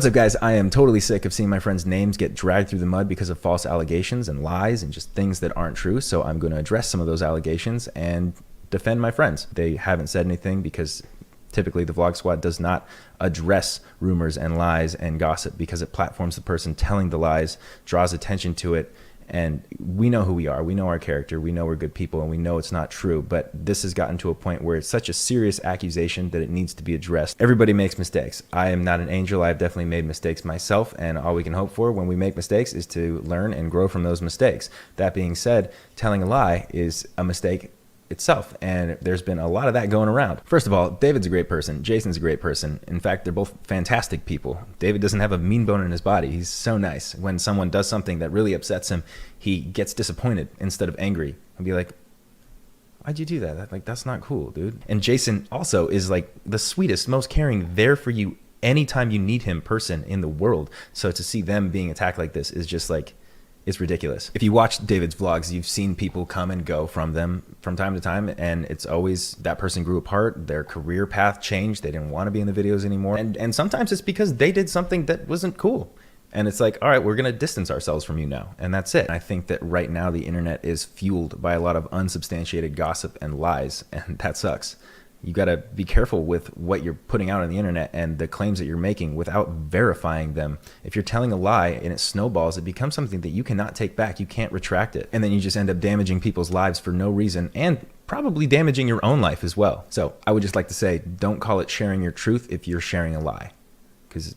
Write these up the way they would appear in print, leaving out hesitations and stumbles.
What's up, guys? I am totally sick of seeing my friends' names get dragged through the mud because of false allegations and lies and just things that aren't true. So I'm going to address some of those allegations and defend my friends. They haven't said anything because typically the Vlog Squad does not address rumors and lies and gossip because it platforms the person telling the lies, draws attention to it. And we know who we are. We know our character. We know we're good people, and we know it's not true. But this has gotten to a point where it's such a serious accusation that it needs to be addressed. Everybody makes mistakes. I am not an angel. I've definitely made mistakes myself. And all we can hope for when we make mistakes is to learn and grow from those mistakes. That being said, telling a lie is a mistake itself, and there's been a lot of that going around. First of all, David's a great person. Jason's a great person. In fact, they're both fantastic people. David doesn't have a mean bone in his body. He's so nice. When someone does something that really upsets him, he gets disappointed instead of angry and be like, why'd you do that? Like, that's not cool, dude. And Jason also is like the sweetest, most caring, there for you anytime you need him person in the world. So to see them being attacked like this is just like, it's ridiculous. If you watch David's vlogs, you've seen people come and go from them from time to time, and it's always that person grew apart, their career path changed, they didn't want to be in the videos anymore, and sometimes it's because they did something that wasn't cool. And it's like, all right, we're gonna distance ourselves from you now, and that's it. I think that right now the internet is fueled by a lot of unsubstantiated gossip and lies, and that sucks. You gotta be careful with what you're putting out on the internet and the claims that you're making without verifying them. If you're telling a lie and it snowballs, it becomes something that you cannot take back. You can't retract it. And then you just end up damaging people's lives for no reason and probably damaging your own life as well. So I would just like to say, don't call it sharing your truth if you're sharing a lie, because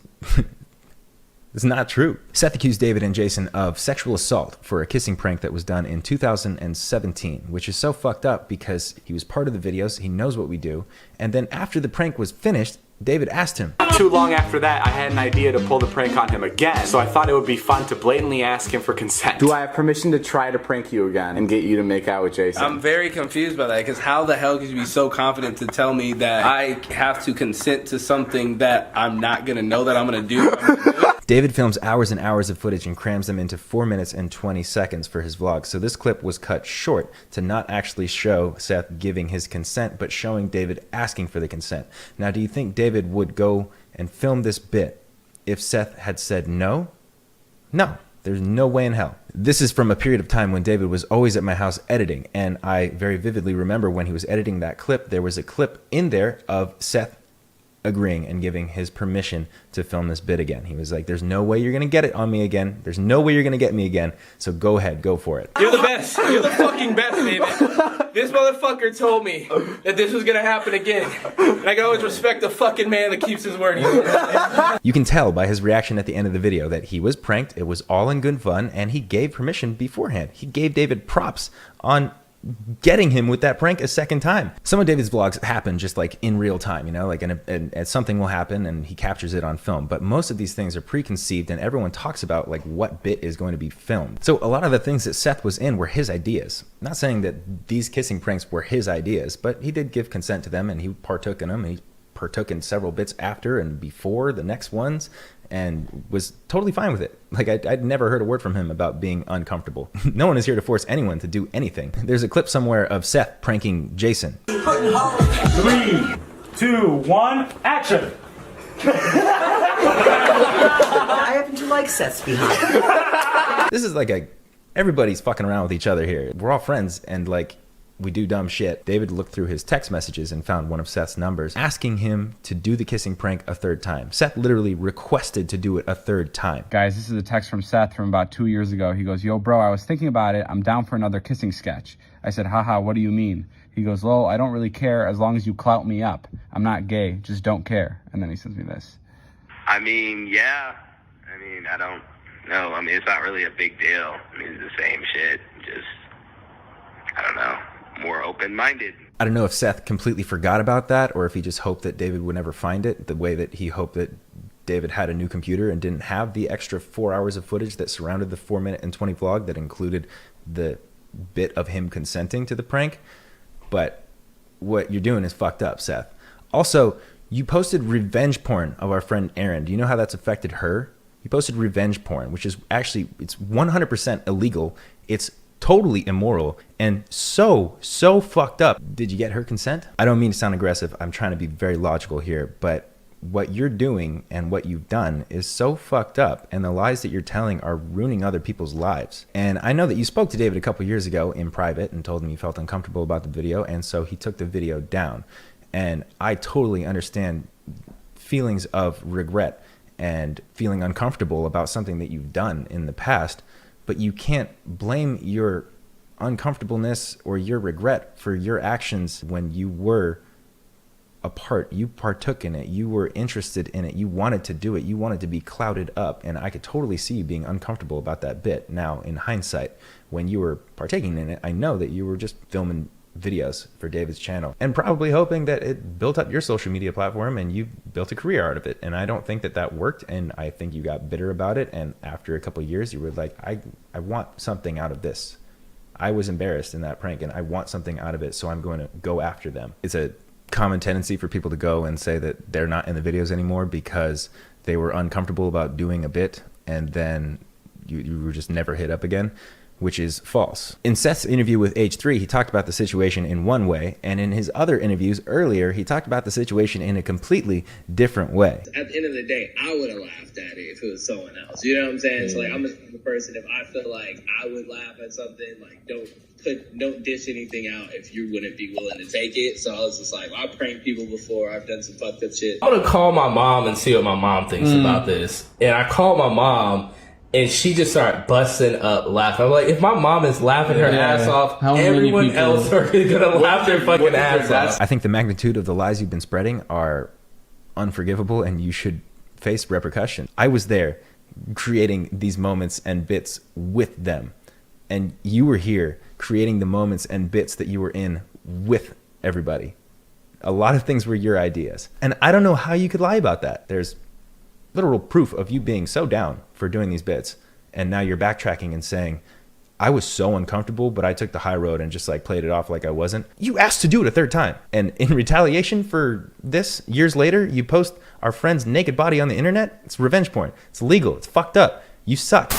it's not true. Seth accused David and Jason of sexual assault for a kissing prank that was done in 2017, which is so fucked up because he was part of the videos, he knows what we do, and then after the prank was finished, David asked him. Not too long after that, I had an idea to pull the prank on him again, so I thought it would be fun to blatantly ask him for consent. Do I have permission to try to prank you again and get you to make out with Jason? I'm very confused by that, because how the hell could you be so confident to tell me that I have to consent to something that I'm not gonna know that I'm gonna do? David films hours and hours of footage and crams them into 4 minutes and 20 seconds for his vlog. So this clip was cut short to not actually show Seth giving his consent, but showing David asking for the consent. Now, do you think David would go and film this bit if Seth had said no? No. There's no way in hell. This is from a period of time when David was always at my house editing, and I very vividly remember when he was editing that clip, there was a clip in there of Seth agreeing and giving his permission to film this bit again. He was like, there's no way you're gonna get it on me again. There's no way you're gonna get me again. So go ahead, go for it. You're the best. You're the fucking best, David. This motherfucker told me that this was gonna happen again. And I can always respect the fucking man that keeps his word. You can tell by his reaction at the end of the video that he was pranked, it was all in good fun, and he gave permission beforehand. He gave David props on getting him with that prank a second time. Some of David's vlogs happen just like in real time, you know, like and something will happen and he captures it on film. But most of these things are preconceived and everyone talks about like what bit is going to be filmed. So a lot of the things that Seth was in were his ideas. Not saying that these kissing pranks were his ideas, but he did give consent to them and he partook in them. And he partook in several bits after and before the next ones and was totally fine with it. Like I'd never heard a word from him about being uncomfortable. No one is here to force anyone to do anything. There's a clip somewhere of Seth pranking Jason. 3, 2, 1, action! I happen to like Seth's behind. This is like everybody's fucking around with each other here. We're all friends and like we do dumb shit. David looked through his text messages and found one of Seth's numbers asking him to do the kissing prank a third time. Seth literally requested to do it a third time. Guys, this is a text from Seth from about 2 years ago. He goes, yo, bro, I was thinking about it. I'm down for another kissing sketch. I said, haha, what do you mean? He goes, lol, I don't really care as long as you clout me up. I'm not gay, just don't care. And then he sends me this. I mean, yeah. I mean, I don't know. I mean, it's not really a big deal. I mean, it's the same shit. Just, I don't know. More open-minded. I don't know if Seth completely forgot about that or if he just hoped that David would never find it, the way that he hoped that David had a new computer and didn't have the extra 4 hours of footage that surrounded the 4 minute and 20 vlog that included the bit of him consenting to the prank. But what you're doing is fucked up, Seth. Also, you posted revenge porn of our friend Erin. Do you know how that's affected her? You posted revenge porn, which is actually, it's 100% illegal. It's totally immoral and so fucked up. Did you get her consent? I don't mean to sound aggressive. I'm trying to be very logical here, but what you're doing and what you've done is so fucked up, and the lies that you're telling are ruining other people's lives. And I know that you spoke to David a couple years ago in private and told him you felt uncomfortable about the video, and so he took the video down. And I totally understand feelings of regret and feeling uncomfortable about something that you've done in the past, but you can't blame your uncomfortableness or your regret for your actions when you were a part. You partook in it, you were interested in it, you wanted to do it, you wanted to be clouded up, and I could totally see you being uncomfortable about that bit. Now, in hindsight, when you were partaking in it, I know that you were just filming videos for David's channel and probably hoping that it built up your social media platform and you built a career out of it. And I don't think that that worked, and I think you got bitter about it, and after a couple of years you were like, I want something out of this. I was embarrassed in that prank and I want something out of it, so I'm going to go after them. It's a common tendency for people to go and say that they're not in the videos anymore because they were uncomfortable about doing a bit, and then you were just never hit up again, which is false. In Seth's interview with H3, he talked about the situation in one way, and in his other interviews earlier, he talked about the situation in a completely different way. At the end of the day, I would have laughed at it if it was someone else. You know what I'm saying? So, like, I'm a type of person, if I feel like I would laugh at something, like, don't dish anything out if you wouldn't be willing to take it. So I was just like, I've pranked people before. I've done some fucked up shit. I'm gonna call my mom and see what my mom thinks about this. And I called my mom, and she just started busting up laughing. I'm like, if my mom is laughing her ass off, everyone else are gonna laugh their fucking ass off. I think the magnitude of the lies you've been spreading are unforgivable, and you should face repercussion. I was there creating these moments and bits with them, and you were here creating the moments and bits that you were in with everybody. A lot of things were your ideas, and I don't know how you could lie about that. There's literal proof of you being so down for doing these bits, and now you're backtracking and saying, I was so uncomfortable, but I took the high road and just like played it off like I wasn't. You asked to do it a third time, and in retaliation for this, years later, you post our friend's naked body on the internet. It's revenge porn. It's illegal. It's fucked up. You suck.